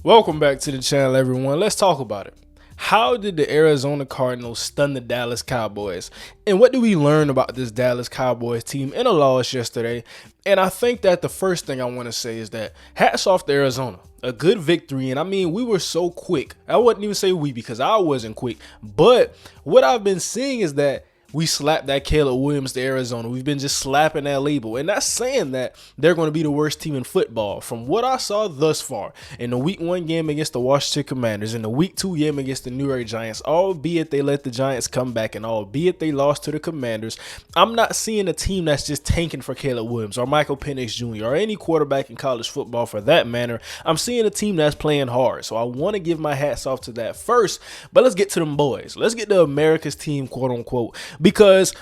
Welcome back to the channel, everyone. Let's talk about it. How did the Arizona Cardinals stun the Dallas Cowboys? And what do we learn about this Dallas Cowboys team in a loss yesterday? And I think that the first thing I want to say is that hats off to Arizona. A good victory. And I mean, we were so quick. I wouldn't even say we because I wasn't quick. But what I've been seeing is that we slapped that Caleb Williams to Arizona. We've been just slapping that label. And that's saying that they're going to be the worst team in football. From what I saw thus far in the week 1 game against the Washington Commanders, in the week 2 game against the New York Giants, albeit they let the Giants come back and albeit they lost to the Commanders, I'm not seeing a team that's just tanking for Caleb Williams or Michael Penix Jr. or any quarterback in college football for that matter. I'm seeing a team that's playing hard. So I want to give my hats off to that first. But let's get to them boys. Let's get to America's team, quote unquote. Because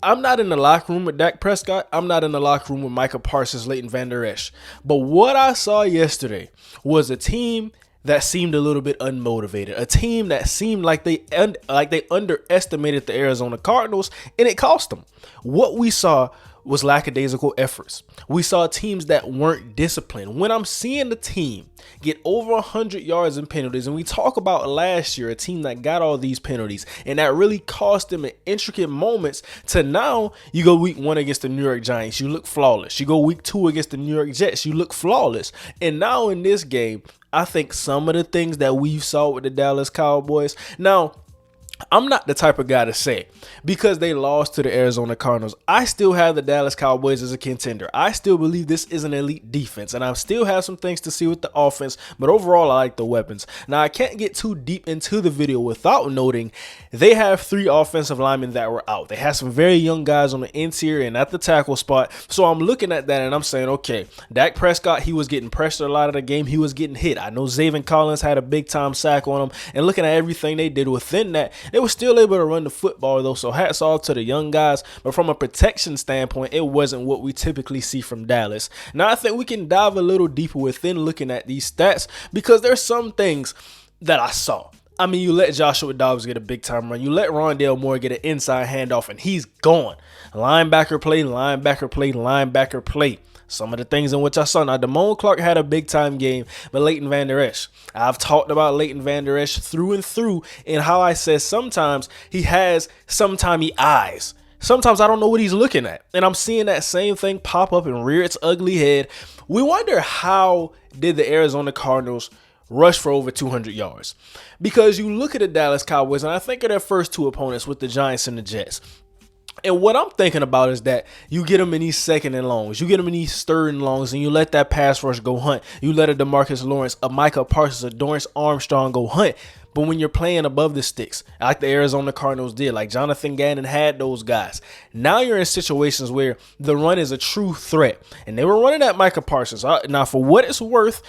I'm not in the locker room with Dak Prescott. I'm not in the locker room with Micah Parsons, Leighton Vander Esch. But what I saw yesterday was a team that seemed a little bit unmotivated, a team that seemed like they underestimated the Arizona Cardinals, and it cost them. What we saw was lackadaisical efforts. We saw teams that weren't disciplined. When I'm seeing the team get over 100 yards in penalties, and we talk about last year, a team that got all these penalties, and that really cost them in intricate moments, to now you go week 1 against the New York Giants, you look flawless. You go week 2 against the New York Jets, you look flawless. And now in this game, I think some of the things that we saw with the Dallas Cowboys, now, I'm not the type of guy to say because they lost to the Arizona Cardinals, I still have the Dallas Cowboys as a contender. I still believe this is an elite defense, and I still have some things to see with the offense, but overall I like the weapons. Now, I can't get too deep into the video without noting they have 3 offensive linemen that were out. They have some very young guys on the interior and at the tackle spot. So I'm looking at that and I'm saying, okay, Dak Prescott, he was getting pressured a lot of the game. He was getting hit. I know Zaven Collins had a big time sack on him, and looking at everything they did within that, they were still able to run the football though, so hats off to the young guys. But from a protection standpoint, it wasn't what we typically see from Dallas. Now, I think we can dive a little deeper within looking at these stats because there's some things that I saw. I mean, you let Joshua Dobbs get a big time run. You let Rondale Moore get an inside handoff, and he's gone. Linebacker play, linebacker play, linebacker play. Some of the things in which I saw. Now, Damone Clark had a big-time game, but Leighton Vander Esch. I've talked about Leighton Vander Esch through and through and how I said sometimes he has sometimey eyes. Sometimes I don't know what he's looking at. And I'm seeing that same thing pop up and rear its ugly head. We wonder, how did the Arizona Cardinals rush for over 200 yards? Because you look at the Dallas Cowboys, and I think of their first 2 opponents with the Giants and the Jets. And what I'm thinking about is that you get them in these 2nd and longs, you get them in these 3rd and longs, and you let that pass rush go hunt. You let a DeMarcus Lawrence, a Micah Parsons, a Dorrance Armstrong go hunt. But when you're playing above the sticks, like the Arizona Cardinals did, like Jonathan Gannon had those guys, now you're in situations where the run is a true threat. And they were running at Micah Parsons. Now, for what it's worth,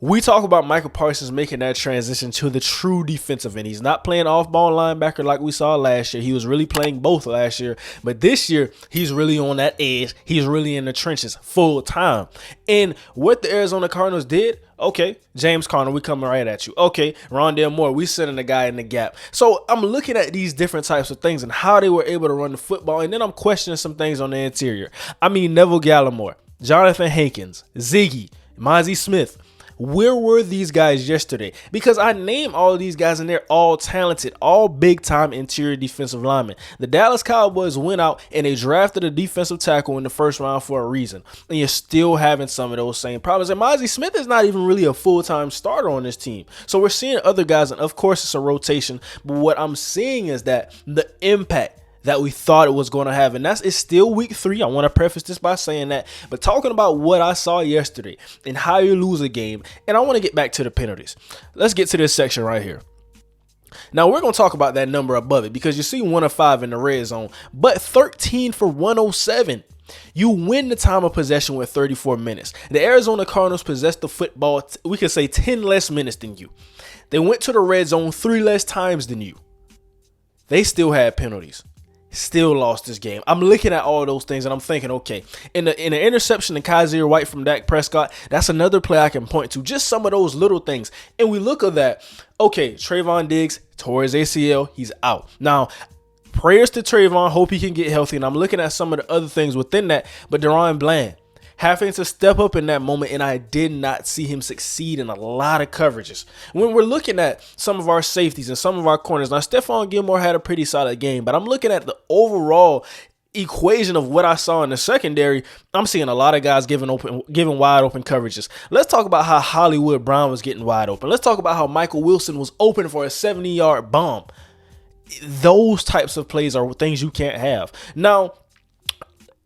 we talk about Michael Parsons making that transition to the true defensive end. He's not playing off-ball linebacker like we saw last year. He was really playing both last year. But this year, he's really on that edge. He's really in the trenches full time. And what the Arizona Cardinals did, okay, James Conner, we coming right at you. Okay, Rondale Moore, we sending the guy in the gap. So I'm looking at these different types of things and how they were able to run the football. And then I'm questioning some things on the interior. I mean, Neville Gallimore, Jonathan Hankins, Ziggy, Mozzie Smith. Where were these guys yesterday? Because I name all of these guys and they're all talented, all big-time interior defensive linemen. The Dallas Cowboys went out and they drafted a defensive tackle in the 1st round for a reason. And you're still having some of those same problems. And Mozzie Smith is not even really a full-time starter on this team. So we're seeing other guys, and of course it's a rotation. But what I'm seeing is that the impact that we thought it was going to have. And it's still week 3. I want to preface this by saying that. But talking about what I saw yesterday and how you lose a game. And I want to get back to the penalties. Let's get to this section right here. Now, we're going to talk about that number above it because you see 1 of 5 in the red zone, but 13 for 107. You win the time of possession with 34 minutes. The Arizona Cardinals possessed the football, we could say 10 less minutes than you. They went to the red zone 3 less times than you. They still had penalties. Still lost this game. I'm looking at all those things and I'm thinking, okay, in the interception to Kaiser White from Dak Prescott, that's another play I can point to. Just some of those little things. And we look at that. Okay, Trayvon Diggs tore his ACL. He's out. Now, prayers to Trayvon. Hope he can get healthy. And I'm looking at some of the other things within that. But Deron Bland, having to step up in that moment, and I did not see him succeed in a lot of coverages. When we're looking at some of our safeties and some of our corners, now Stephon Gilmore had a pretty solid game, but I'm looking at the overall equation of what I saw in the secondary. I'm seeing a lot of guys giving wide open coverages. Let's talk about how Hollywood Brown was getting wide open. Let's talk about how Michael Wilson was open for a 70-yard bomb. Those types of plays are things you can't have. Now,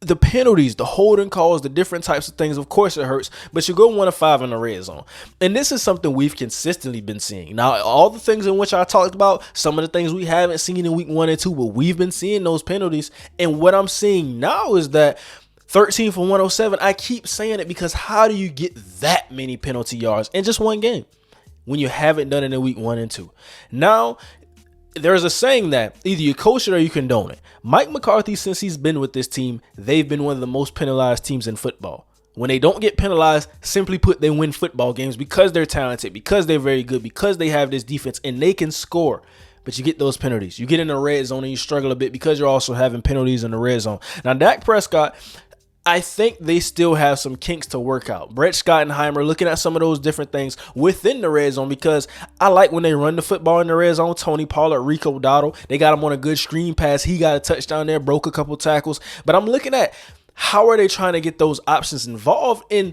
the penalties, the holding calls, the different types of things, of course it hurts, but you go 1 of 5 in the red zone. And this is something we've consistently been seeing. Now, all the things in which I talked about, some of the things we haven't seen in week 1 and 2, but we've been seeing those penalties. And what I'm seeing now is that 13 for 107, I keep saying it because how do you get that many penalty yards in just one game when you haven't done it in week 1 and 2? Now, there's a saying that either you coach it or you condone it. Mike McCarthy, since he's been with this team, they've been one of the most penalized teams in football. When they don't get penalized, simply put, they win football games because they're talented, because they're very good, because they have this defense and they can score. But you get those penalties. You get in the red zone and you struggle a bit because you're also having penalties in the red zone. Now, Dak Prescott, I think they still have some kinks to work out. Brett Schottenheimer looking at some of those different things within the red zone, because I like when they run the football in the red zone. Tony Pollard, Rico Dowdle, they got him on a good screen pass. He got a touchdown there, broke a couple tackles. But I'm looking at how are they trying to get those options involved, and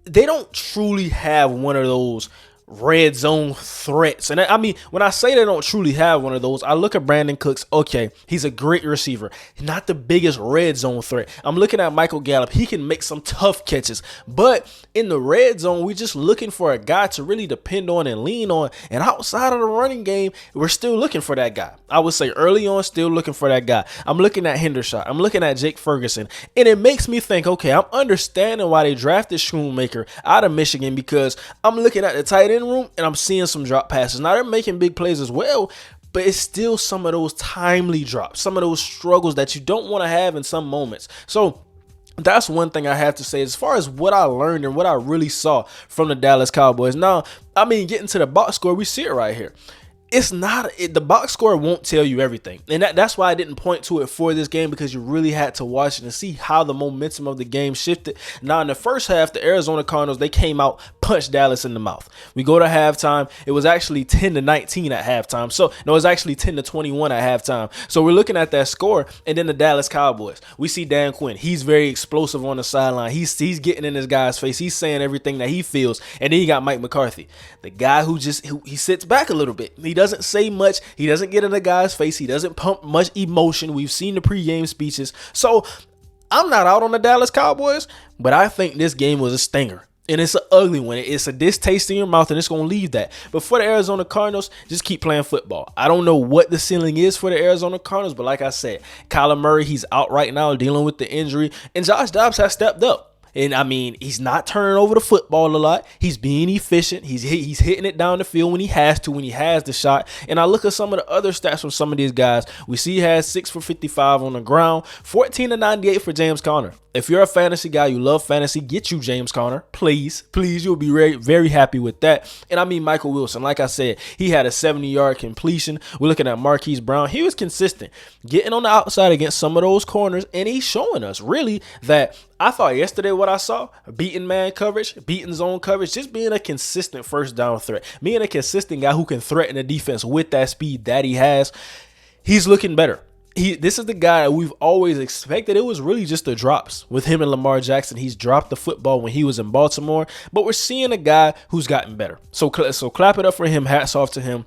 they don't truly have one of those red zone threats. And I mean, when I say they don't truly have one of those, I look at Brandon Cooks. Okay, he's a great receiver, not the biggest red zone threat. I'm looking at Michael Gallup. He can make some tough catches, but in the red zone, we're just looking for a guy to really depend on and lean on. And outside of the running game, we're still looking for that guy. I would say early on, still looking for that guy. I'm looking at Hendershot. I'm looking at Jake Ferguson, and it makes me think, okay, I'm understanding why they drafted Schoonmaker out of Michigan, because I'm looking at the tight end room and I'm seeing some drop passes. Now they're making big plays as well, but it's still some of those timely drops, some of those struggles that you don't want to have in some moments. So that's one thing I have to say as far as what I learned and what I really saw from the Dallas Cowboys. Now, I mean, getting to the box score, we see it right here. It's not the box score won't tell you everything, and that's why I didn't point to it for this game, because you really had to watch it and see how the momentum of the game shifted. Now in the first half, the Arizona Cardinals, they came out, punched Dallas in the mouth. We go to halftime. It was actually 10-19 at halftime. So no, it was actually 10-21 at halftime. So we're looking at that score, and then the Dallas Cowboys. We see Dan Quinn. He's very explosive on the sideline. He's getting in this guy's face. He's saying everything that he feels, and then you got Mike McCarthy, the guy who he sits back a little bit. He doesn't say much. He doesn't get in the guy's face. He doesn't pump much emotion. We've seen the pregame speeches. So I'm not out on the Dallas Cowboys, but I think this game was a stinger. And it's an ugly one. It's a distaste in your mouth, and it's going to leave that. But for the Arizona Cardinals, just keep playing football. I don't know what the ceiling is for the Arizona Cardinals, but like I said, Kyler Murray, he's out right now dealing with the injury, and Josh Dobbs has stepped up. And I mean, he's not turning over the football a lot. He's being efficient. He's hitting it down the field when he has to, when he has the shot. And I look at some of the other stats from some of these guys. We see he has 6 for 55 on the ground, 14-98 for James Conner. If you're a fantasy guy, you love fantasy, get you James Conner. Please, you'll be very, very happy with that. And I mean, Michael Wilson, like I said, he had a 70-yard completion. We're looking at Marquise Brown. He was consistent, getting on the outside against some of those corners, and he's showing us really that I thought yesterday what I saw, beating man coverage, beating zone coverage, just being a consistent first down threat, being a consistent guy who can threaten the defense with that speed that he has. He's looking better. This is the guy that we've always expected. It was really just the drops with him and Lamar Jackson. He's dropped the football when he was in Baltimore, but we're seeing a guy who's gotten better. So clap it up for him. Hats off to him.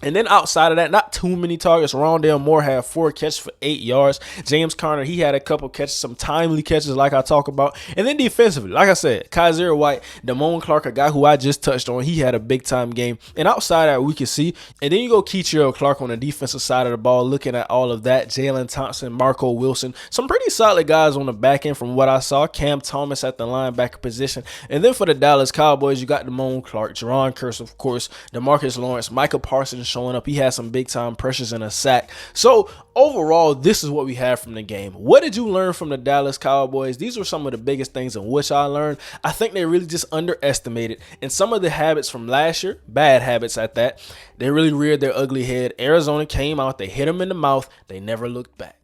And then outside of that, not too many targets. Rondale Moore had 4 catches for 8 yards. James Conner, he had a couple catches, some timely catches like I talk about. And then defensively, like I said, Kaiser White, Damone Clark, a guy who I just touched on, he had a big-time game. And outside of that, we can see. And then you go Keatriel Clark on the defensive side of the ball, looking at all of that. Jalen Thompson, Marco Wilson, some pretty solid guys on the back end from what I saw. Cam Thomas at the linebacker position. And then for the Dallas Cowboys, you got Damone Clark, Jerron Kearse, of course, DeMarcus Lawrence, Micah Parsons showing up. He had some big time pressures and a sack. So overall, this is what we had from the game. What did you learn from the Dallas Cowboys? These were some of the biggest things in which I learned. I think they really just underestimated, and some of the habits from last year, bad habits at that, they really reared their ugly head. Arizona came out, they hit them in the mouth, they never looked back.